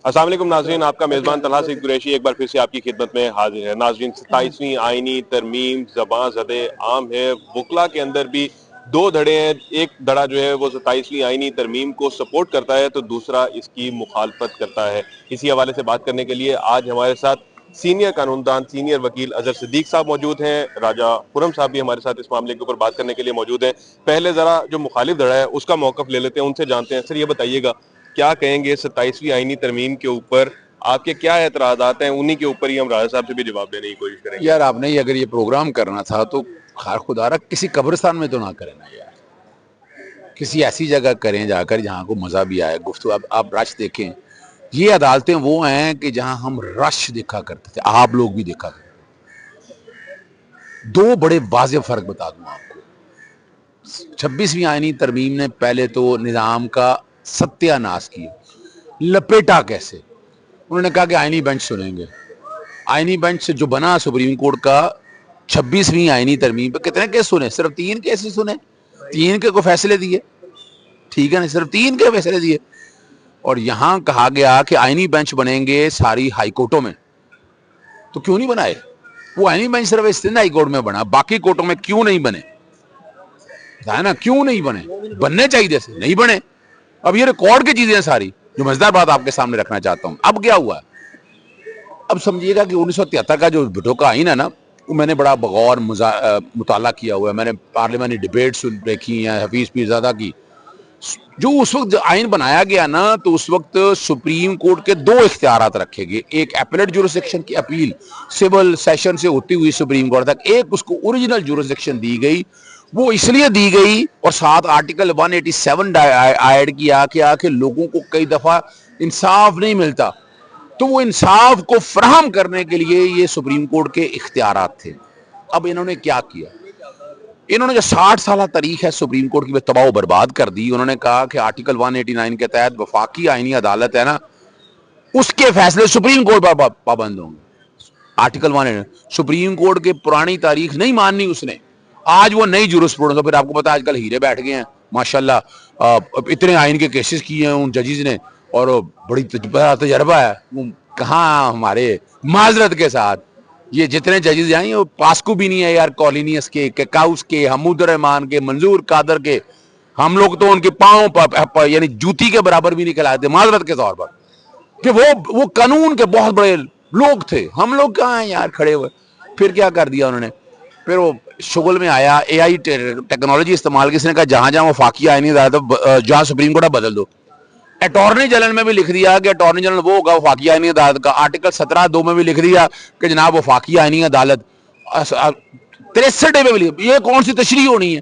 अस्सलाम वालेकुम नाज़रीन, आपका मेज़बान तलहा सिद्दीक़ कुरैशी एक बार फिर से आपकी खिदमत में हाजिर है। नाज़रीन, 27वीं आईनी तरमीम ज़बां ज़दे आम है। वकला के अंदर भी दो धड़े हैं। एक धड़ा जो है वो 27वीं आईनी तरमीम को सपोर्ट करता है तो दूसरा इसकी मुखालफत करता है। इसी हवाले से बात करने के लिए आज हमारे साथ सीनियर कानूनदान, सीनियर वकील अजहर सिद्दीक साहब मौजूद हैं। राजा खुरम साहब भी हमारे साथ इस मामले के ऊपर बात करने के लिए मौजूद हैं। पहले जरा जो मुखालिफ धड़ा है उसका मौकफ ले लेते हैं, उनसे जानते हैं। सर, ये बताइएगा, क्या कहेंगे 27वीं आईनी तरमीम के ऊपर? आपके क्या एतराज़ात हैं? उन्हीं के ऊपर ही हम राजा साहब से भी जवाब देने की कोशिश करेंगे। यार, आपने ये अगर ये प्रोग्राम करना था तो खार खुदारा किसी कब्रिस्तान में तो ना करें ना यार, किसी ऐसी जगह करें जाकर जहाँ को मजा भी आए। गुफ्तगू आप रश देखें, ये अदालतें वो हैं कि जहाँ हम रश देखा करते थे, आप लोग भी देखा करते थे। दो बड़े वाज़ेह फर्क बता दूं आपको। 26वीं आईनी तरमीम ने पहले तो निज़ाम का सत्यानाश किया। लपेटा कैसे? उन्होंने कहा कि आईनी बेंच सुनेंगे। आईनी बेंच जो बना सुप्रीम कोर्ट का 26वीं आईनी तरमीम पे कितने केस सुने? सिर्फ 3 केस ही सुने। 3 के को फैसले दिए, ठीक है ना, सिर्फ 3 के फैसले दिए। और यहां कहा गया कि आईनी बेंच बनेंगे सारी हाई कोर्टों में, तो क्यों नहीं बनाए? वो आईनी बेंच सिर्फ सिंध हाई कोर्ट में बना, बाकी कोर्टों में क्यों नहीं बने? है ना, क्यों नहीं बने? बनने चाहिए थे, नहीं बने। अब ये रिकॉर्ड की चीजें सारी, जो मजेदार बात आपके सामने रखना चाहता हूं। अब क्या हुआ? अब समझिएगा कि 1973 का जो भुट्टो का आईन है ना, वो मैंने बड़ा बगौर मुताला किया हुआ है। मैंने पार्लियामेंट डिबेट देखी हैं हफीज पीरजादा की। जो उस वक्त आईन बनाया गया ना, तो उस वक्त सुप्रीम कोर्ट के 2 इख्तियारात रखे गए। एक एपलेट जुरिसडिक्शन की अपील सिविल सेशन से होती हुई सुप्रीम कोर्ट तक, एक उसको ओरिजिनल जुरिसडिक्शन दी गई। वो इसलिए दी गई और साथ आर्टिकल 187 ऐड किया कि लोगों को कई दफा इंसाफ नहीं मिलता, तो वो इंसाफ को फराहम करने के लिए ये सुप्रीम कोर्ट के इख्तियारात थे। अब इन्होंने क्या किया? इन्होंने जो 60 साल तारीख है सुप्रीम कोर्ट की, तबाह बर्बाद कर दी। उन्होंने कहा कि आर्टिकल 189 के तहत वफाकी आईनी अदालत है ना, उसके फैसले सुप्रीम कोर्ट पर पाबंद होंगे। आर्टिकल 189 सुप्रीम कोर्ट की पुरानी तारीख नहीं माननी उसने, आज वो नई जुरिस्प्रूडेंस। फिर आपको पता है आजकल हीरे बैठ गए हैं माशाल्लाह। इतने आइन के केसेस किए हैं उन जजेस ने, और बड़ी तजर्बा है। कहाँ हमारे माजरत के साथ ये जितने जजेस आए वो पास्कू भी नहीं है यार, कॉलिनियस के, काउस के, हमूद रहमान के, मंजूर कादर के। हम लोग तो उनके पाँव पर यानी जूती के बराबर भी नहीं खिलाते माजरत के तौर पर, कि वो कानून के बहुत बड़े लोग थे। हम लोग कहाँ हैं यार खड़े हुए? फिर क्या कर दिया उन्होंने? फिर वो शुगल में आया, एआई टेक्नोलॉजी इस्तेमाल की। इसने कहा जहां जहां वफाकी आईनी अदालत, जहां सुप्रीम कोर्ट बदल दो। अटॉर्नी जनरल में भी लिख दिया कि अटॉर्नी जनरल वो होगा वफाकी आईनी अदालत का। आर्टिकल 17(2) में भी लिख दिया कि जनाब वफाकी आईनी अदालत। 63 में भी लिख, ये कौन सी तशरीह होनी है?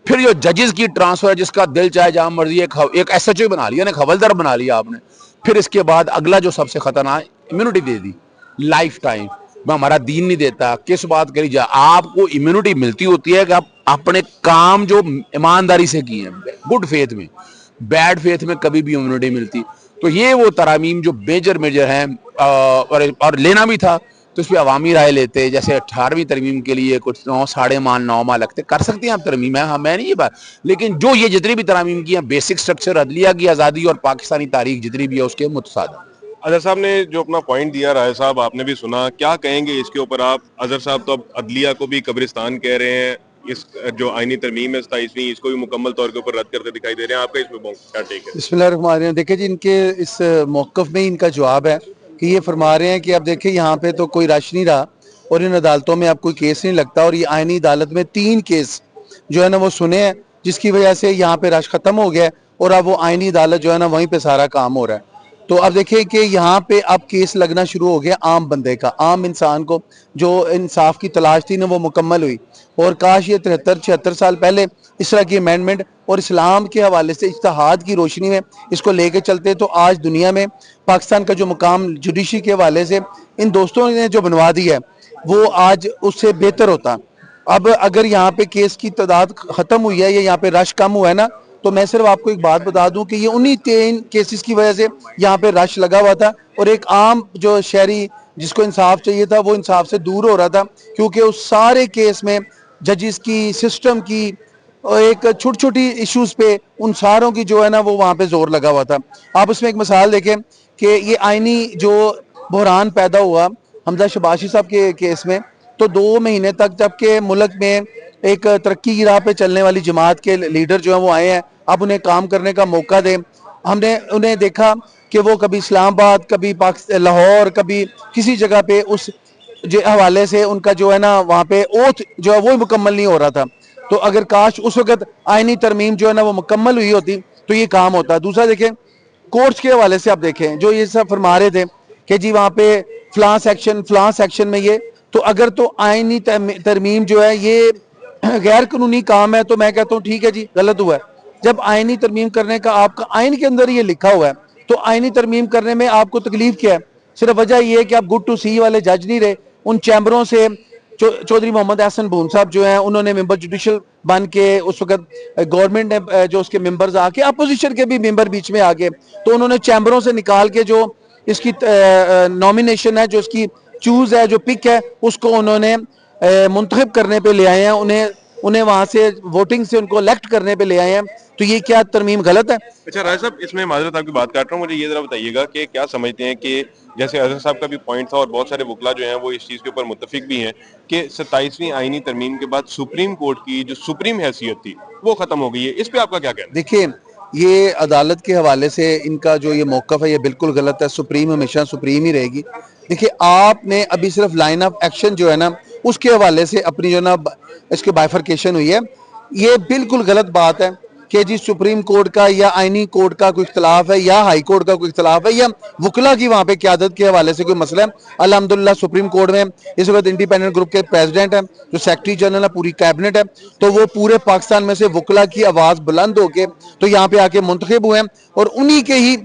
फिर जो जजेस की ट्रांसफर, जिसका दिल चाहे जहां मर्जी एक एसएचओ बना लिया, एक हवलदार बना लिया आपने। फिर इसके बाद अगला जो सबसे खतरनाक, इम्यूनिटी दे दी लाइफ टाइम। हमारा दीन नहीं देता, किस बात करी जाए? आपको इम्यूनिटी मिलती होती है कि आप अपने काम जो ईमानदारी से किए हैं, गुड फेथ में। बैड फेथ में कभी भी इम्यूनिटी मिलती। तो ये वो तरामीम जो मेजर हैं, और लेना भी था तो इस पर अवामी राय लेते। जैसे 18वीं तरमीम के लिए कुछ 9 साढ़े 9 माह लगते। कर सकते हैं आप तरमीम, है हाँ, मैं नहीं ये बात, लेकिन जो ये जितनी भी तरामीम की हैं, बेसिक स्ट्रक्चर, अदलिया की आज़ादी और पाकिस्तानी तारीख जितनी भी है उसके मुतसादा। अजहर साहब ने जो अपना पॉइंट दिया, राय साहब आपने भी सुना, क्या कहेंगे इसके ऊपर आप? अजहर साहब तो अब अदलिया को भी कब्रिस्तान कह रहे हैं। इस जो आईनी तरमीम है 27वीं, इसको भी मुकम्मल तौर के ऊपर रद्द करते दिखाई दे रहे हैं। आपका इसमें क्या टेक है? बिस्मिल्लाहिर्रहमानिर्रहीम। देखिए जी, इनके इस मौक़िफ़ में इनका जवाब है कि ये फरमा रहे हैं कि अब देखिए यहाँ पे तो कोई रश नहीं रहा और इन अदालतों में अब कोई केस नहीं लगता, और ये आईनी अदालत में 3 केस जो है ना वो सुने हैं, जिसकी वजह से यहाँ पे रश खत्म हो गया है और अब वो आईनी अदालत जो है ना वहीं पे सारा काम हो रहा है। तो अब देखिए कि यहाँ पे अब केस लगना शुरू हो गया आम बंदे का, आम इंसान को जो इंसाफ की तलाश थी ना वो मुकम्मल हुई। और काश ये 73-76 साल पहले इस तरह की अमेंडमेंट और इस्लाम के हवाले से इज्तिहाद की रोशनी में इसको लेके चलते, तो आज दुनिया में पाकिस्तान का जो मुकाम जुडिशरी के हवाले से इन दोस्तों ने जो बनवा दी है वो आज उससे बेहतर होता। अब अगर यहाँ पे केस की तादाद खत्म हुई है या यहाँ पे रश कम हुआ है ना, तो मैं सिर्फ आपको एक बात बता दूं कि ये उन्हीं 3 केसेस की वजह से यहाँ पे रश लगा हुआ था, और एक आम जो शहरी जिसको इंसाफ चाहिए था वो इंसाफ से दूर हो रहा था, क्योंकि उस सारे केस में जजेस की, सिस्टम की, और एक छोटी छोटी इश्यूज पे उन सारों की जो है ना वो वहाँ पे जोर लगा हुआ था। आप उसमें एक मिसाल देखें कि ये आईनी जो बहरान पैदा हुआ हमजा शबाशी साहब के केस में, तो 2 महीने तक जबकि मुल्क में एक तरक्की की राह पे चलने वाली जमात के लीडर जो है वो आए हैं, अब उन्हें काम करने का मौका दें। हमने उन्हें देखा कि वो कभी इस्लामाबाद, कभी पाकिस्तान लाहौर, कभी किसी जगह पे उस जो हवाले से उनका जो है ना वहाँ पे ओथ जो है वो मुकम्मल नहीं हो रहा था। तो अगर काश उस वक्त आईनी तरमीम जो है ना वो मुकम्मल हुई होती तो ये काम होता। दूसरा देखें कोर्ट्स के हवाले से, आप देखें जो ये सब फरमा रहे थे कि जी वहाँ पे फलां सेक्शन में ये, तो अगर तो आईनी तरमीम जो है ये गैर कानूनी काम है तो मैं कहता हूँ ठीक है जी, गलत हुआ है। जब आईनी तरमीम करने का आपका आइन के अंदर ये लिखा हुआ है तो आईनी तरमीम करने में आपको तकलीफ क्या है? सिर्फ वजह यह है कि आप गुड टू सी वाले जज नहीं रहे। उन चैम्बरों से चौधरी मोहम्मद एहसन बून साहब जो हैं उन्होंने मेंबर जुडिशल बन के, उस वक्त गवर्नमेंट ने जो उसके मेंबर्स आके, अपोजिशन के भी मेंबर बीच में आके, तो उन्होंने चैम्बरों से निकाल के जो इसकी नॉमिनेशन है, जो इसकी चूज है, जो पिक है, उसको उन्होंने मुंतखब करने पे ले आए हैं, उन्हें वहां से वोटिंग से उनको इलेक्ट करने पे ले आए हैं। तो ये क्या तरमीम गलत है? अच्छा राय साहब, इसमें माजरत आपकी बात काट रहा हूँ, मुझे ये जरा बताइएगा कि क्या समझते हैं कि जैसे अजहर साहब का भी पॉइंट था और बहुत सारे वकला जो हैं वो इस चीज के ऊपर मुत्तफिक भी हैं कि 27वीं आईनी तरमीम के बाद सुप्रीम कोर्ट की जो सुप्रीम हैसियत थी वो खत्म हो गई है, इस पे आपका क्या कहना है? देखिए, ये अदालत के हवाले से इनका जो ये मौकफ है ये बिल्कुल गलत है। सुप्रीम हमेशा सुप्रीम ही रहेगी। देखिए, आपने अभी सिर्फ लाइन ऑफ एक्शन जो है ना उसके हवाले से अपनी जो ना इसके बाइफरकेशन हुई है, ये बिल्कुल गलत बात है कि जी सुप्रीम कोर्ट का या आईनी कोर्ट का कोई इख्तलाफ है या हाई कोर्ट का कोई इख्तलाफ है या वकला की वहां पे क्यादत के हवाले से कोई मसला है। अल्हम्दुलिल्लाह सुप्रीम कोर्ट में इस वक्त इंडिपेंडेंट ग्रुप के प्रेसिडेंट है, जो सेक्रेटरी जनरल है, पूरी कैबिनेट है, तो वो पूरे पाकिस्तान में से वकला की आवाज बुलंद होके तो यहाँ पे आके मुंतखब हुए हैं और उन्हीं के ही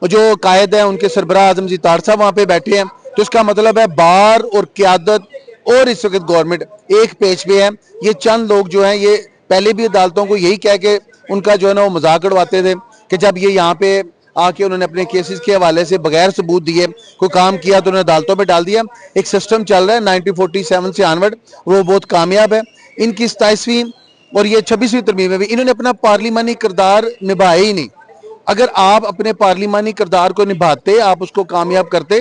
जो कायद है, उनके सरबराह आजम जी तार साहब वहां पे बैठे हैं। तो इसका मतलब है बार और क्यादत और इस वक्त गवर्नमेंट एक पेज पे है। ये चंद लोग जो हैं ये पहले भी अदालतों को यही कह के उनका जो है ना वो मजाक उड़वाते थे कि जब ये यहाँ पे आके उन्होंने अपने केसेस के हवाले से बगैर सबूत दिए कोई काम किया तो उन्होंने अदालतों में डाल दिया। एक सिस्टम चल रहा है 1947 से आनवर्ड, वो बहुत कामयाब है। इनकी 27वीं और ये 26वीं तरमीम में भी इन्होंने अपना पार्लिमानी किरदार निभाया ही नहीं। अगर आप अपने पार्लिमानी किरदार को निभाते, आप उसको कामयाब करते,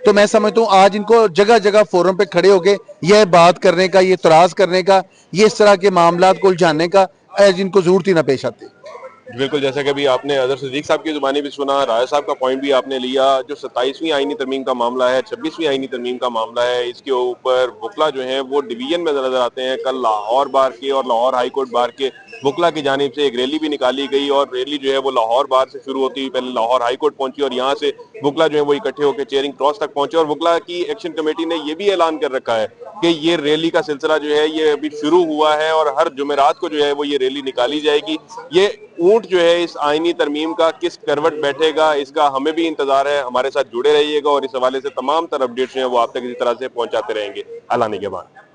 तो मैं समझता हूँ आज इनको जगह जगह फोरम पे खड़े होके यह बात करने का, ये इतराज करने का, ये इस तरह के मामला को उलझाने का जिनको जरूरत ही ना पेश आती। बिल्कुल, जैसा कि अभी आपने अजहर सिद्दीक साहब की जुबानी भी सुना, राय साहब का पॉइंट भी आपने लिया। जो 27वीं आईनी तरमीम का मामला है, 26वीं आईनी तरमीम का मामला है, इसके ऊपर वकला जो हैं वो डिवीजन में नजर आते हैं। कल लाहौर बार के और लाहौर हाई कोर्ट बार के वकला की जानिब से एक रैली भी निकाली गई और रैली जो है वो लाहौर बार से शुरू होती, पहले लाहौर हाई कोर्ट पहुंची और यहाँ से वकला जो है वो इकट्ठे होकर चेयरिंग क्रॉस तक पहुंचे। और वकला की एक्शन कमेटी ने ये भी ऐलान कर रखा है कि ये रैली का सिलसिला जो है ये अभी शुरू हुआ है और हर जुमेरात को जो है वो ये रैली निकाली जाएगी। ये ऊंट जो है इस आईनी तरमीम का किस करवट बैठेगा, इसका हमें भी इंतजार है। हमारे साथ जुड़े रहिएगा और इस हवाले से तमाम तरह अपडेट्स जो है वो आप तक इसी तरह से पहुंचाते रहेंगे। अल्लाह निगहबान।